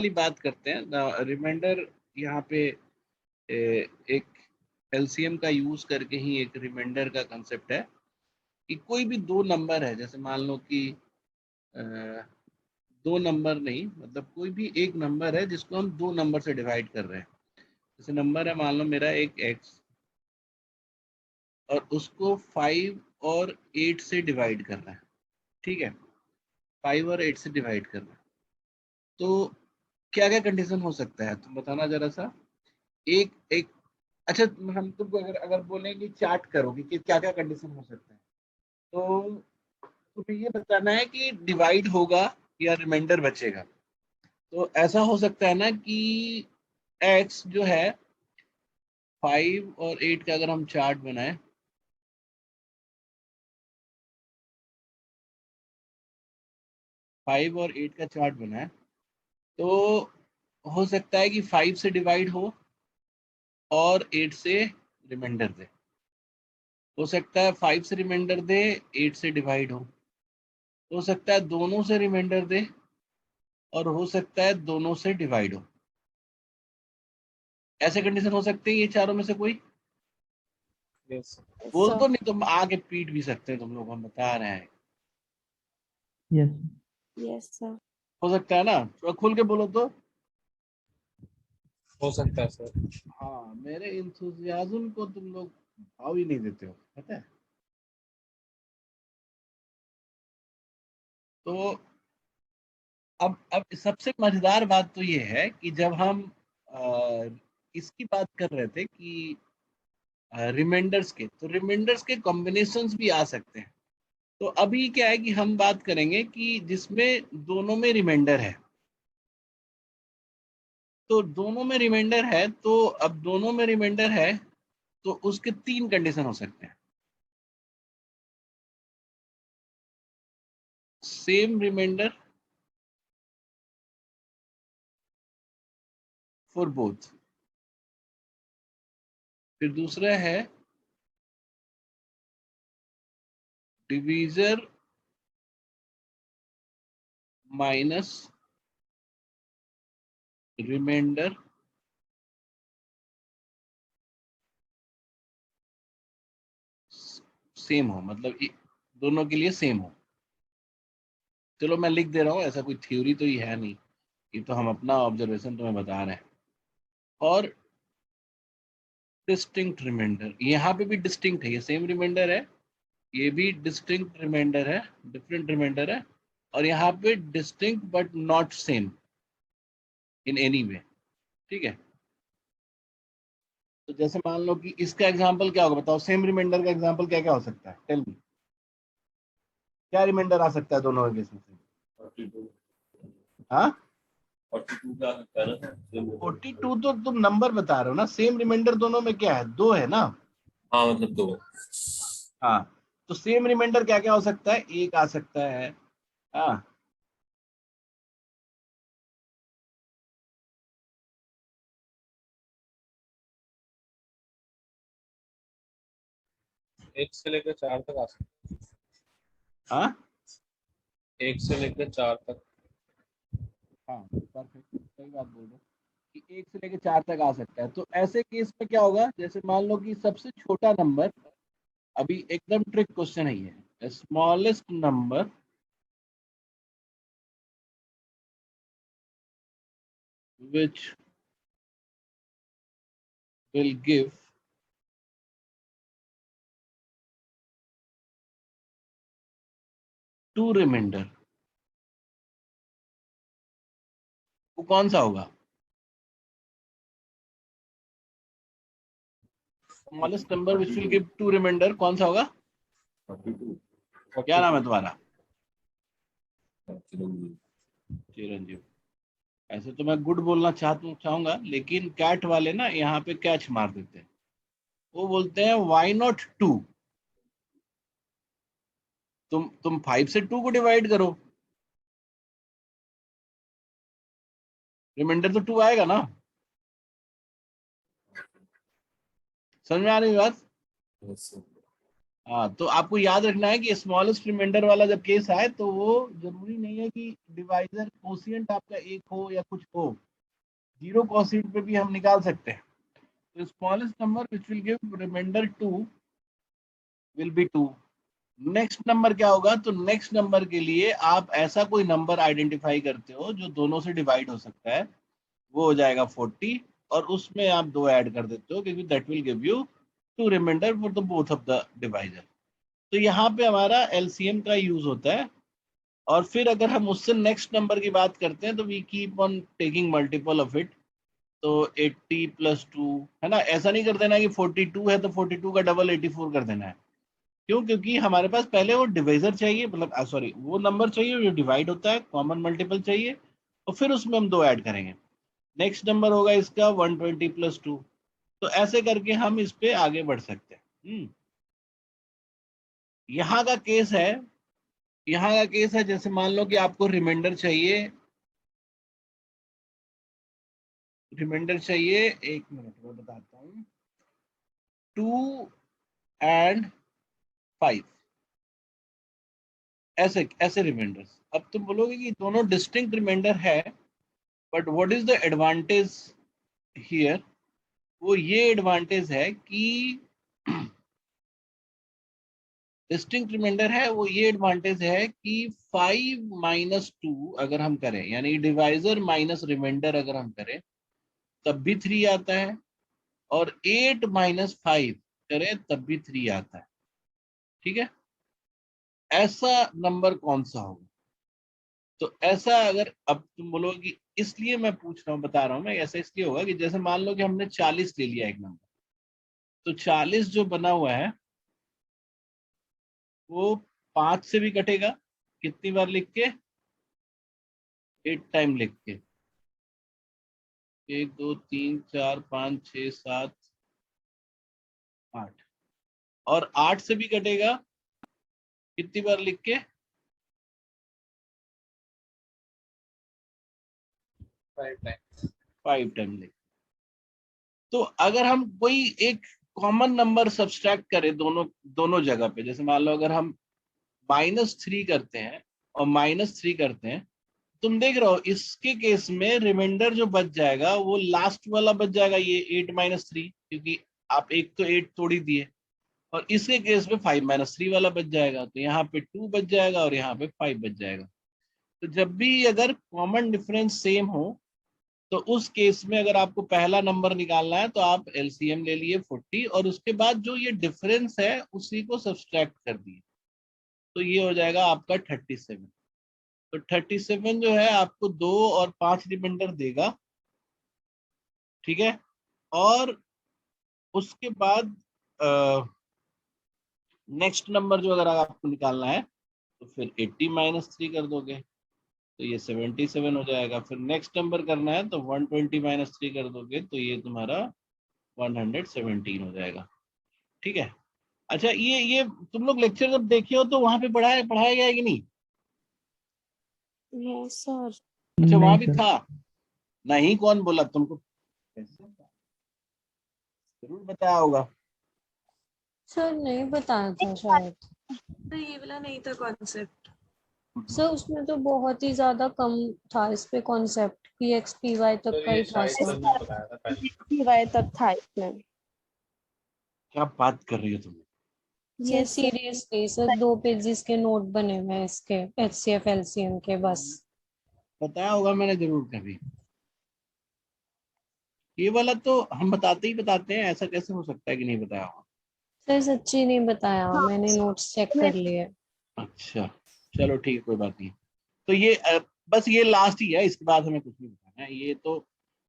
वाली बात करते हैं। रिमाइंडर यहाँ पे एक एलसीएम का यूज करके ही एक रिमाइंडर का कंसेप्ट है कि कोई भी दो नंबर है, जैसे मान लो कि दो नंबर नहीं, मतलब कोई भी एक नंबर है जिसको हम दो नंबर से डिवाइड कर रहे हैं। जैसे नंबर है, मान लो मेरा एक x, और उसको 5 और 8 से डिवाइड करना है। ठीक है, 5 और 8 से डिवाइड करना है, तो क्या क्या कंडीशन हो सकता है तुम बताना जरा सा। एक एक अच्छा, हम तुमको अगर अगर बोलें कि चार्ट करोगे कि क्या क्या कंडीशन हो सकता है, तो तुम्हें ये बताना है कि डिवाइड होगा या रिमाइंडर बचेगा। तो ऐसा हो सकता है ना कि x जो है 5 और 8 का अगर हम चार्ट बनाए, 5 और 8 का चार्ट बनाए, तो हो सकता है कि 5 से डिवाइड हो और 8 से रिमाइंडर दे। हो सकता है 5 से रिमाइंडर दे, 8 से डिवाइड हो सकता है दोनों से रिमाइंडर दे, और हो सकता है दोनों से डिवाइड हो। ऐसे कंडीशन हो सकते हैं ये चारों में से कोई। यस बोल सर। तो नहीं, तुम आगे पीट भी सकते हैं, तुम लोग हम बता रहे हैं। Yes yes sir. हो सकता है ना, थोड़ा खुल के बोलो तो। हो सकता है सर। हाँ, मेरे इंथुजियाज्म को तुम लोग भाव ही नहीं देते हो, पता है। तो अब सबसे मजेदार बात तो ये है कि जब हम इसकी बात कर रहे थे कि रिमाइंडर्स के, तो रिमाइंडर्स के कॉम्बिनेशंस भी आ सकते हैं। तो अभी क्या है कि हम बात करेंगे कि जिसमें दोनों में रिमाइंडर है। तो दोनों में रिमाइंडर है, तो अब दोनों में रिमाइंडर है तो उसके तीन कंडीशन हो सकते हैं। Same reminder for both. फिर दूसरा है डिवीजर माइनस रिमाइंडर सेम हो, मतलब दोनों के लिए सेम हो। चलो मैं लिख दे रहा हूँ, ऐसा कोई थ्योरी तो ये है नहीं, ये तो हम अपना ऑब्जर्वेशन तुम्हें बता रहे हैं। और डिस्टिंक्ट रिमाइंडर, यहाँ पे भी डिस्टिंक्ट है, ये सेम रिमाइंडर है, ये भी डिस्टिंक्ट रिमाइंडर है, डिफरेंट रिमाइंडर है, और यहाँ पे distinct but not same in any way. ठीक है, तो जैसे मान लो कि इसका एग्जांपल क्या होगा, बताओ। सेम रिमाइंडर का एग्जांपल क्या क्या हो सकता है, टेल मी। क्या रिमाइंडर आ सकता है दोनों के केस में से? हाँ, 42 का सकता है ना। 42 तो तुम नंबर बता रहे हो ना, सेम रिमाइंडर दोनों में क्या है, दो है ना। हाँ मतलब 2। हाँ, तो सेम रिमाइंडर क्या क्या हो सकता है, एक आ सकता है। हाँ, एक से लेकर 4 तक आ सकते हाँ, हैं। 1 से लेकर 4 तक। हाँ, परफेक्ट, सही बात बोल रहे हो कि एक से लेके चार तक आ सकता है। तो ऐसे केस में क्या होगा, जैसे मान लो कि सबसे छोटा नंबर, अभी एकदम ट्रिक क्वेश्चन है ये, smallest number which will give two remainder, वो कौन सा होगा। Smallest number which will give two remainder कौन सा होगा, 42। क्या नाम है तुम्हारा। 42। चिरंजीव। ऐसे तो मैं गुड बोलना चाहूंगा, लेकिन कैट वाले ना यहाँ पे कैच मार देते हैं। वो बोलते हैं व्हाई नॉट टू। तुम 5 से 2 को डिवाइड करो, रिमाइंडर तो 2 आएगा ना। समझ में आ रही बात। हाँ, तो आपको याद रखना है कि स्मॉलेस्ट रिमाइंडर वाला जब केस आए तो वो जरूरी नहीं है कि डिवाइजर कोशिएंट आपका एक हो या कुछ हो, जीरो कोशिएंट पे भी हम निकाल सकते हैं। तो smallest number which will give reminder 2 will be 2। Next number क्या होगा, तो नेक्स्ट नंबर के लिए आप ऐसा कोई नंबर आइडेंटिफाई करते हो जो दोनों से डिवाइड हो सकता है, वो हो जाएगा 40, और उसमें आप 2 ऐड कर देते हो क्योंकि that will give you 2 reminder for the both of the divisor. तो यहाँ पे हमारा एलसीएम का यूज होता है। और फिर अगर हम उससे नेक्स्ट नंबर की बात करते हैं तो we keep on taking multiple of it. तो 80 + 2 है ना, ऐसा नहीं कर देना कि 42 है तो 42 का डबल 84 कर देना है। क्यों? क्योंकि हमारे पास पहले वो डिवाइजर चाहिए, मतलब सॉरी वो नंबर चाहिए जो डिवाइड होता है, कॉमन मल्टीपल चाहिए, और फिर उसमें हम 2 ऐड करेंगे। नेक्स्ट नंबर होगा इसका 120 + 2। तो ऐसे करके हम इस पे आगे बढ़ सकते हैं। यहाँ का केस है, यहाँ का केस है जैसे मान लो कि आपको रिमाइंडर चाहिए, रिमाइंडर चाहिए, 1 मिनट में बताता हूँ, 2 and 5, ऐसे ऐसे रिमाइंडर्स। अब तुम बोलोगे कि दोनों डिस्टिंक्ट रिमाइंडर है, but what is the advantage here? वो ये एडवांटेज है कि डिस्टिंक्ट रिमाइंडर है, वो ये एडवांटेज है कि 5 - 2 अगर हम करें, यानी डिवाइजर माइनस रिमाइंडर अगर हम करें तब भी 3 आता है, और 8 - 5 करें तब भी 3 आता है। ठीक है, ऐसा नंबर कौन सा होगा? तो ऐसा अगर अब तुम बोलो कि इसलिए मैं पूछ रहा हूँ, बता रहा हूँ मैं, ऐसा इसलिए होगा कि जैसे मान लो कि हमने 40 ले लिया एक नंबर, तो 40 जो बना हुआ है वो 5 से भी कटेगा, कितनी बार लिख के? 8 टाइम लिख के, 1 2 3 4 5 6 7 8, और 8 से भी कटेगा कितनी बार लिख के? 5 टाइम। 5 टाइम लिख। तो अगर हम कोई एक कॉमन नंबर सब्सट्रैक्ट करें दोनों दोनों जगह पे, जैसे मान लो अगर हम -3 करते हैं और -3 करते हैं, तुम देख रहे हो इसके केस में रिमाइंडर जो बच जाएगा वो लास्ट वाला बच जाएगा, ये 8 - 3, क्योंकि आप एक तो 8 तोड़ ही दिए, और इसके केस में 5 - 3 वाला बच जाएगा, तो यहाँ पे 2 बच जाएगा और यहाँ पे 5 बच जाएगा। तो जब भी अगर कॉमन डिफरेंस सेम हो तो उस केस में अगर आपको पहला नंबर निकालना है तो आप एलसीएम ले लिए 40, और उसके बाद जो ये डिफरेंस है उसी को सब्सट्रैक्ट कर दिए, तो ये हो जाएगा आपका 37। तो 37 जो है आपको 2 और 5 रिमाइंडर देगा। ठीक है, और उसके बाद नेक्स्ट नंबर जो अगर आपको निकालना है तो फिर 80 - 3 कर दोगे तो ये 77 हो जाएगा। फिर नेक्स्ट नंबर करना है तो 120 - 3 कर दोगे तो ये तुम्हारा 117 हो जाएगा। ठीक है। अच्छा, ये तुम लोग लेक्चर जब देखे हो तो वहां पे पढ़ाया गया है कि नहीं? No sir. अच्छा, वहां नहीं भी सर। था? नहीं, कौन बोला तुमको? जरूर बताया होगा। सर नहीं बताया था शायद। तो ये वाला नहीं था कॉन्सेप्ट। सर उसमें तो बहुत ही ज्यादा कम था इस पे concept, P X P Y तो तक का ये ही था शायद सर। सर ने बताया था पहले। वाई तक था इसमें। क्या बात कर रही हो तुम? Sir yes sir. Seriously sir 2 pages के नोट बने हुए हैं इसके एचसीएफ एलसीएम के बस। बताया होगा मैंने जरूर कभी। ये वाला तो हम बताते ही बताते हैं, ऐसा कैसे हो सकता है कि नहीं बताया होगा? सर सच्ची नहीं बताया, मैंने नोट्स चेक कर लिए। अच्छा, चलो ठीक है, कोई बात नहीं। तो ये बस ये लास्ट ही है, इसके बाद हमें कुछ नहीं बताना है। ये तो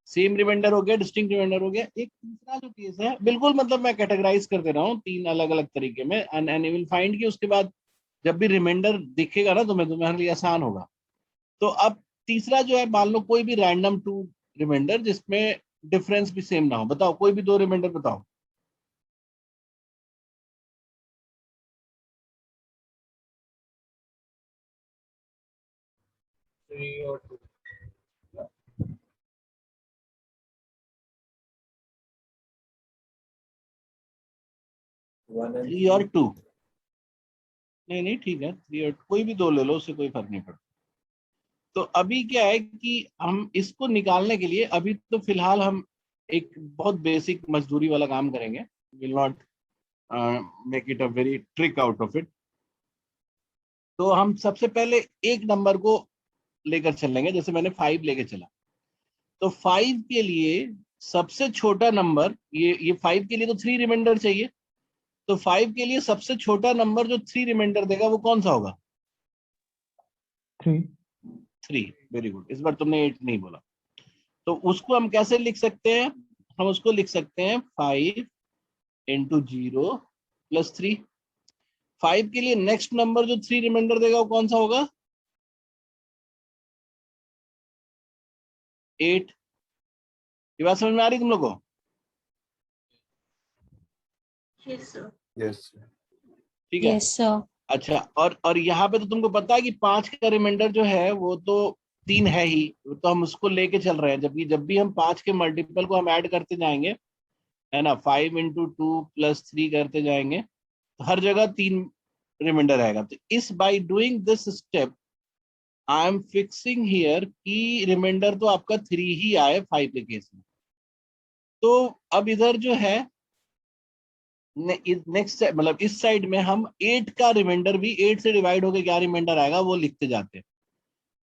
सेम रिमाइंडर हो गया, डिस्टिंक्ट रिमाइंडर हो गया। एक तीसरा जो केस है, बिल्कुल मतलब मैं कैटेगराइज कर दे रहा हूँ 3 अलग अलग तरीके में, एंड यू विल फाइंड कि उसके बाद जब भी रिमाइंडर दिखेगा ना तुम्हारे लिए आसान होगा। तो अब तीसरा जो है, मान लो कोई भी रैंडम 2 रिमाइंडर जिसमें डिफरेंस भी सेम ना हो, बताओ कोई भी 2 रिमाइंडर बताओ। 3 और 2। 1 and 3 और 2, नहीं नहीं ठीक है, 3 और कोई भी 2 ले लो, उससे कोई फर्क नहीं पड़ता। तो अभी क्या है कि हम इसको निकालने के लिए अभी तो फिलहाल हम एक बहुत बेसिक मजदूरी वाला काम करेंगे, will not make it a very trick out of it. तो हम सबसे पहले एक नंबर को लेकर चलेंगे, जैसे मैंने 5 लेके चला, तो 5 के लिए सबसे छोटा नंबर, ये 5 के लिए तो 3 रिमाइंडर चाहिए, तो 5 के लिए सबसे छोटा नंबर जो 3 रिमाइंडर देगा वो कौन सा होगा? 3. 3। वेरी गुड, इस बार तुमने 8 नहीं बोला। तो उसको हम कैसे लिख सकते हैं? हम उसको लिख सकते हैं 5 इंटू 0 प्लस 3। 5 के लिए नेक्स्ट नंबर जो 3 रिमाइंडर देगा वो कौन सा होगा? 8। ये बात समझ में आ रही तुम लोग को? Yes sir. Yes. ठीक है। Yes sir. अच्छा, और यहाँ पे तो तुमको पता है कि 5 का रिमाइंडर जो है वो तो 3 है ही, तो हम उसको लेके चल रहे हैं, जबकि जब भी हम 5 के मल्टीपल को हम ऐड करते जाएंगे, है ना, 5 इंटू 2 प्लस 3 करते जाएंगे, तो हर जगह 3 रिमाइंडर आएगा। तो इस by doing this step I am fixing here कि रिमाइंडर तो आपका 3 ही आए 5 के केस में। तो अब इधर जो है नेक्स्ट मतलब इस साइड में हम 8 का रिमाइंडर भी 8 से डिवाइड होकर क्या रिमाइंडर आएगा वो लिखते जाते हैं।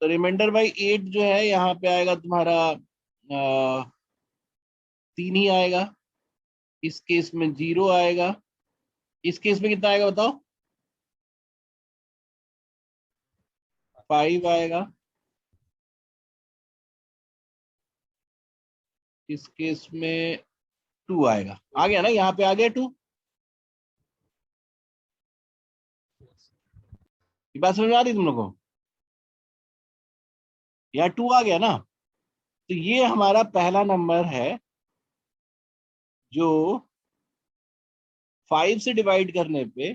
तो रिमाइंडर बाई 8 जो है यहाँ पे आएगा तुम्हारा 3 ही आएगा, इस केस में 0 आएगा, इस केस में कितना आएगा बताओ? 5 आएगा, इस केस में 2 आएगा। आ गया ना, यहाँ पे आ गया 2। ये बात समझ में आ रही तुम लोग को? यहाँ 2 आ गया ना, तो ये हमारा पहला नंबर है जो 5 से डिवाइड करने पे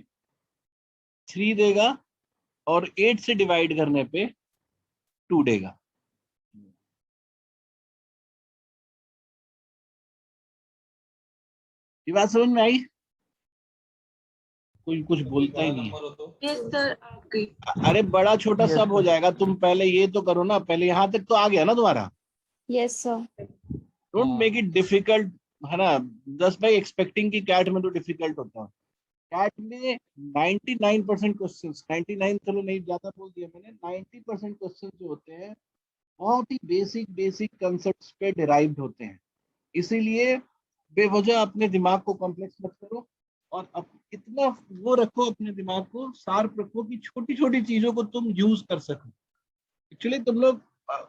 3 देगा और 8 से डिवाइड करने पे 2 देगा। ये बात समझ में आई? कोई कुछ बोलता ही नहीं है। यस सर, आ गई। अरे बड़ा छोटा Yes, सब हो sir. जाएगा, तुम पहले ये तो करो ना, पहले यहाँ तक तो आ गया ना तुम्हारा। Yes sir. Don't make it difficult, है ना। 10 भाई एक्सपेक्टिंग की कैट में तो डिफिकल्ट होता है। कैट में 99% क्वेश्चंस, 99 चलो नहीं ज्यादा बोल दिया मैंने, 90% क्वेश्चंस जो होते हैं बहुत ही बेसिक बेसिक कंसेप्ट्स पे डिराइव्ड होते हैं। इसीलिए बेवजह अपने दिमाग को कॉम्प्लेक्स मत करो, और इतना वो रखो, अपने दिमाग को शार्प रखो कि छोटी छोटी चीजों को तुम यूज कर सको। एक्चुअली तुम लोग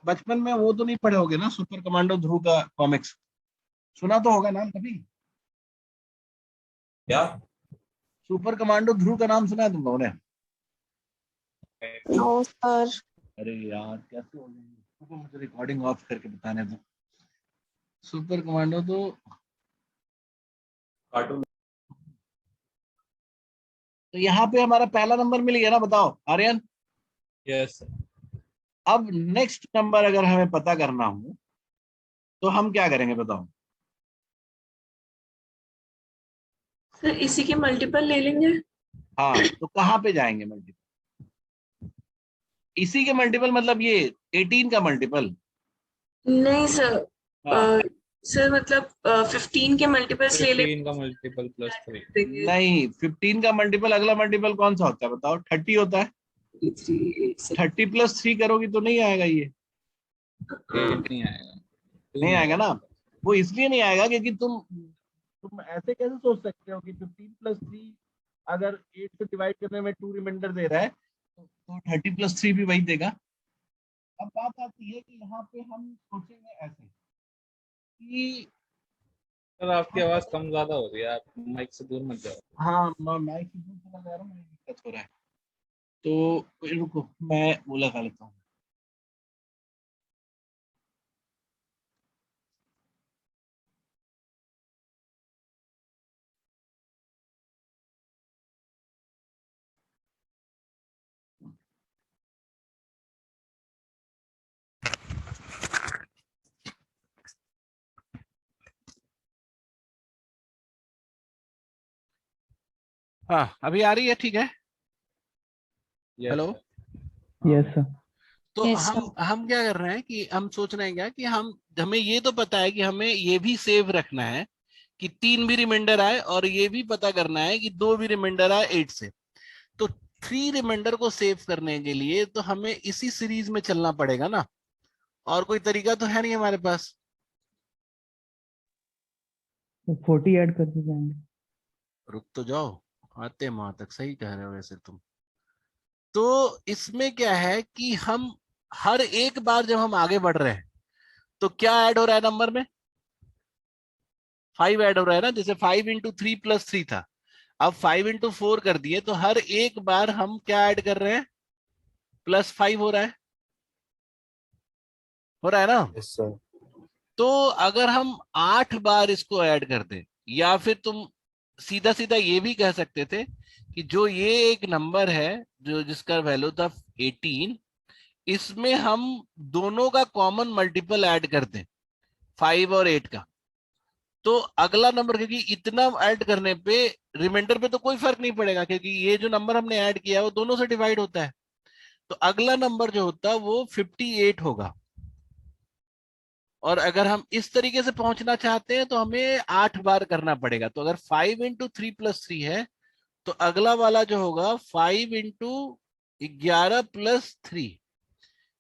बचपन में वो तो नहीं पढ़े होगे ना, सुपर कमांडो ध्रुव का कॉमिक्स सुना तो होगा नाम कभी? क्या? सुपर कमांडो ध्रुव का नाम सुना है तुम लोगों ने? No sir. अरे यार कैसे हो गए, रुको मुझे रिकॉर्डिंग ऑफ करके बताने दो। सुपर कमांडो तो कार्टून। तो यहाँ पे हमारा पहला नंबर मिल गया ना, बताओ आर्यन। Yes. अब नेक्स्ट नंबर अगर हमें पता करना हो तो हम क्या करेंगे बताओ? सर इसी के मल्टीपल ले लेंगे। हाँ, तो कहाँ पे जाएंगे मल्टीपल? इसी के मल्टीपल मतलब ये 18 का मल्टीपल? नहीं सर। हाँ, सर मतलब 15 के मल्टीपल्स ले 15 का multiple plus 3. लेंगे। नहीं 15 का मल्टीपल, अगला मल्टीपल कौन सा होता है बताओ? 30 होता है। 30 प्लस 3 करोगी तो नहीं आएगा ये, 8 नहीं आएगा. 2 नहीं में आएगा आएगा. ना। वो इसलिए नहीं आएगा क्योंकि तुम ऐसे कैसे सोच सकते हो कि 15 प्लस 3 अगर 8 से डिवाइड करने में 2 रिमाइंडर दे रहा है तो 30 प्लस 3 भी वही देगा। अब बात आती है कि यहाँ पे हम सोचेंगे ऐसे कि सर आपकी आवाज कम ज्यादा हो रही है, आप माइक से दूर मत जाओ. हाँ मैं किसी चला जा रहा हूँ, मुझे दिक्कत हो रहा है, तो रुको मैं वो लगा लेता हूँ। हाँ अभी आ रही है, ठीक है। Yes, hello. sir. yes sir. तो Yes, हम क्या कर रहे हैं कि हम सोच रहे हैं क्या कि हमें ये तो पता है कि हमें ये भी सेव रखना है कि 3 भी रिमाइंडर आए, और ये भी पता करना है कि 2 भी रिमाइंडर आए 8 से। तो 3 रिमाइंडर को सेव करने के लिए तो हमें इसी सीरीज में चलना पड़ेगा ना, और कोई तरीका तो है नहीं हमारे पास। तो 40 ऐड करके जाएंगे. रुक तो जाओ, आते हैं वहां तक, सही कह रहे हो वैसे तुम। तो इसमें क्या है कि हम हर एक बार जब हम आगे बढ़ रहे हैं तो क्या ऐड हो रहा है नंबर में? 5 ऐड हो रहा है ना। जैसे 5 इंटू 3 प्लस 3 था, अब 5 इंटू 4 कर दिए, तो हर एक बार हम क्या ऐड कर रहे हैं? +5 हो रहा है, हो रहा है ना। Yes, sir. तो अगर हम 8 बार इसको ऐड कर दें, या फिर तुम सीधा सीधा ये भी कह सकते थे कि जो ये एक नंबर है जो जिसका वैल्यू था 18, इसमें हम दोनों का कॉमन मल्टीपल ऐड कर दें 5 और 8 का, तो अगला नंबर, क्योंकि इतना ऐड करने पे रिमाइंडर पे तो कोई फर्क नहीं पड़ेगा, क्योंकि ये जो नंबर हमने ऐड किया है वो दोनों से डिवाइड होता है। तो अगला नंबर जो होता है वो 58 होगा। और अगर हम इस तरीके से पहुंचना चाहते हैं तो हमें 8 बार करना पड़ेगा। तो अगर 5 इंटू 3 प्लस 3 है, तो अगला वाला जो होगा 5 इंटू 11 प्लस 3।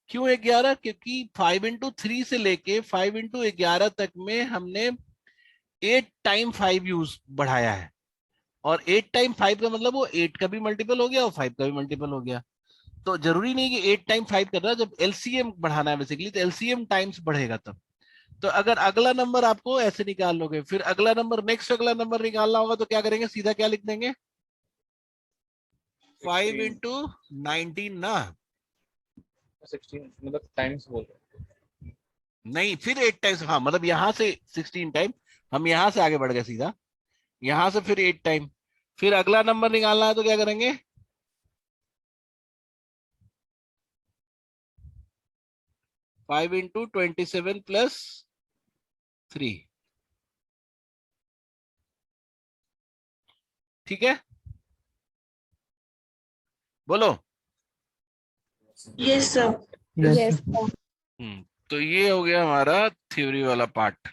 क्यों 11? क्योंकि 5 इंटू 3 से लेके 5 इंटू 11 तक में हमने 8 टाइम 5 यूज बढ़ाया है, और 8 टाइम 5 का मतलब वो 8 का भी मल्टीपल हो गया और 5 का भी मल्टीपल हो गया। तो जरूरी नहीं कि 8 टाइम 5 करना, जब एलसीएम बढ़ाना है बेसिकली तो एलसीएम टाइम्स बढ़ेगा तब। तो अगर अगला नंबर आपको ऐसे निकाल लोगे, फिर अगला नंबर, नेक्स्ट अगला नंबर निकालना होगा, तो क्या करेंगे? सीधा क्या लिख देंगे? 5 16 इंटू 19 ना। 16 मतलब टाइम्स बोल रहे हैं. नहीं, फिर 8 टाइम्स, हाँ मतलब यहां से 16 टाइम, हम यहां से आगे बढ़ गए सीधा, यहां से फिर 8 टाइम, फिर अगला नंबर निकालना है तो क्या करेंगे? 5 इंटू 27 प्लस 3। ठीक है, बोलो। Yes sir. Yes yes, sir. sir. तो ये हो गया हमारा थ्योरी वाला पार्ट।